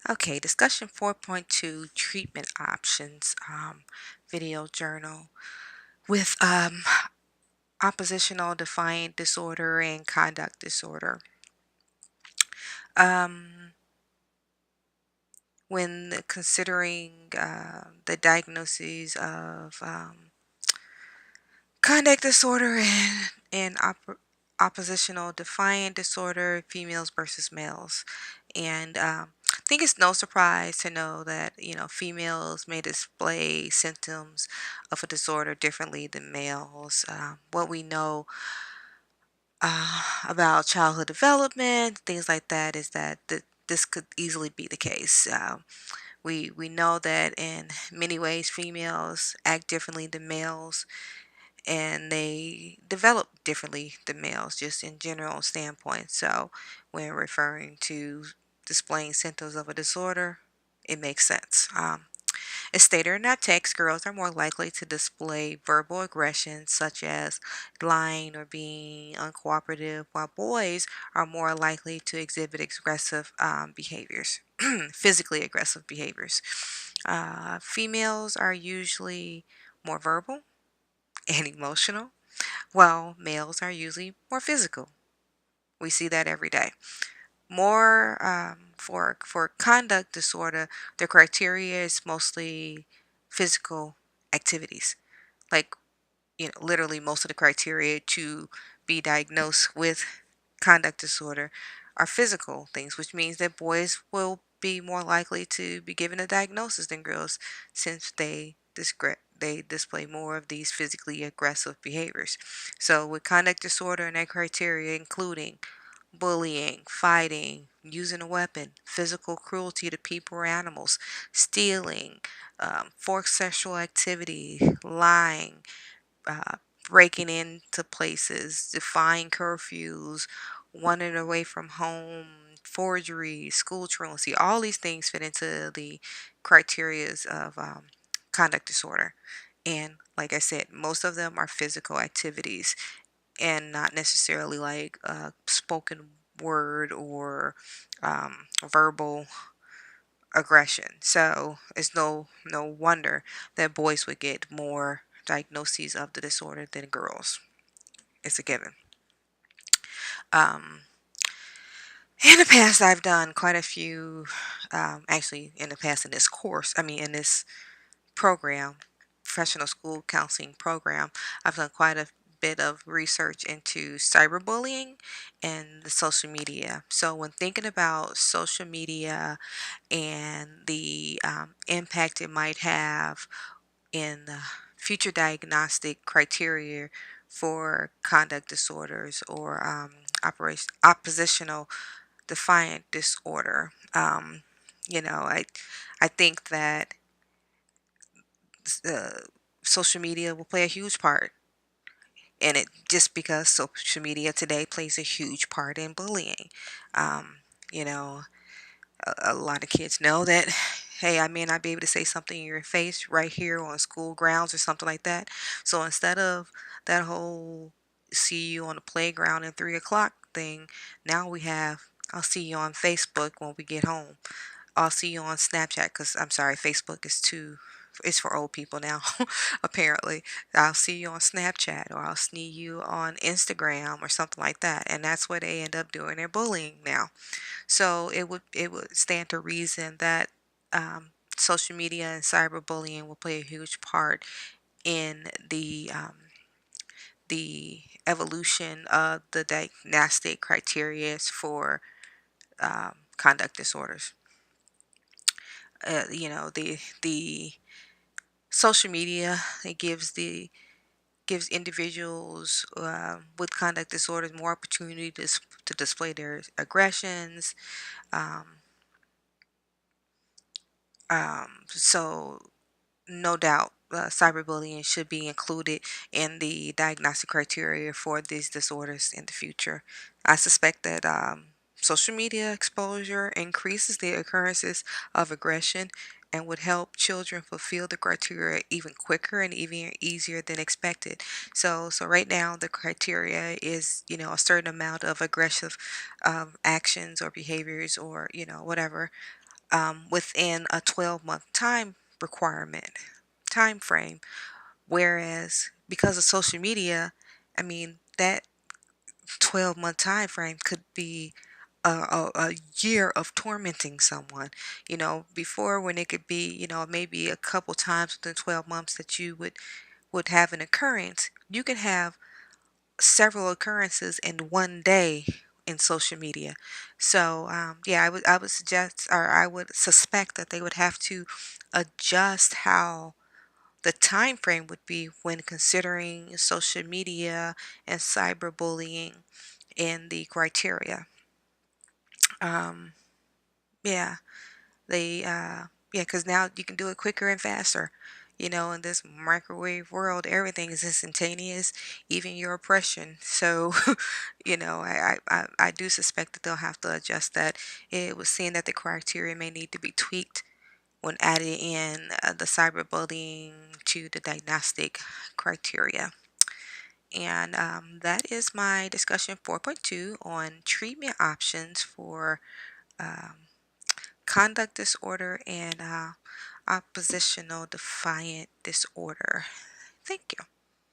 Okay, discussion 4.2 treatment options, video journal with oppositional defiant disorder and conduct disorder. Um, when considering the diagnoses of conduct disorder and oppositional defiant disorder, females versus males. And I think it's no surprise to know that, females may display symptoms of a disorder differently than males. What we know about childhood development, things like that, is that this could easily be the case. We know that in many ways females act differently than males, and they develop differently than males, just in general standpoint. So when referring to displaying symptoms of a disorder, it makes sense. As stated in that text, girls are more likely to display verbal aggression such as lying or being uncooperative, while boys are more likely to exhibit aggressive behaviors, physically aggressive behaviors. Females are usually more verbal and emotional, while males are usually more physical. We see that every day. More for conduct disorder, the criteria is mostly physical activities. Like, literally most of the criteria to be diagnosed with conduct disorder are physical things, which means that boys will be more likely to be given a diagnosis than girls, since they display more of these physically aggressive behaviors. So with conduct disorder and that criteria including bullying, fighting, using a weapon, physical cruelty to people or animals, stealing, forced sexual activity, lying, uh, breaking into places, defying curfews, wandering away from home, forgery, school truancy. All these things fit into the criterias of conduct disorder. And like I said, most of them are physical activities and not necessarily like spoken word or verbal aggression. So it's no wonder that boys would get more diagnoses of the disorder than girls. It's a given. Um, in the past, I've done quite a few. Actually, in the past, in this course, in this program, professional school counseling program, I've done quite a bit of research into cyberbullying and the social media. So when thinking about social media and the impact it might have in the future diagnostic criteria for conduct disorders or oppositional defiant disorder. I think that uh, social media will play a huge part in it, just because social media today plays a huge part in bullying. Um, you know, a lot of kids know that, hey, I may not be able to say something in your face right here on school grounds or something like that. So instead of that whole see you on the playground at 3 o'clock thing, now we have I'll see you on Facebook when we get home. I'll see you on Snapchat, because I'm sorry, Facebook is too, it's for old people now, apparently. I'll see you on Snapchat, or I'll see you on Instagram or something like that. And that's what they end up doing. They're bullying now. So it would stand to reason that social media and cyberbullying will play a huge part in the evolution of the diagnostic criteria for conduct disorders. The social media, it gives individuals with conduct disorders more opportunity to display their aggressions. Um, so no doubt, cyberbullying should be included in the diagnostic criteria for these disorders in the future. I suspect that social media exposure increases the occurrences of aggression and would help children fulfill the criteria even quicker and even easier than expected. So right now the criteria is, a certain amount of aggressive actions or behaviors, or whatever, within a 12-month time frame. Whereas because of social media, I mean, that 12-month time frame could be a year of tormenting someone. Before, when it could be, maybe a couple times within 12 months that you would have an occurrence, you could have several occurrences in one day in social media. So yeah, I would suggest, or I would suspect, that they would have to adjust how the time frame would be when considering social media and cyberbullying in the criteria. Um, yeah, they yeah, because now you can do it quicker and faster. In this microwave world, everything is instantaneous, even your oppression. So, I do suspect that they'll have to adjust that. It was seen that the criteria may need to be tweaked when adding in the cyberbullying to the diagnostic criteria. And that is my discussion 4.2 on treatment options for um, conduct disorder and oppositional defiant disorder. Thank you.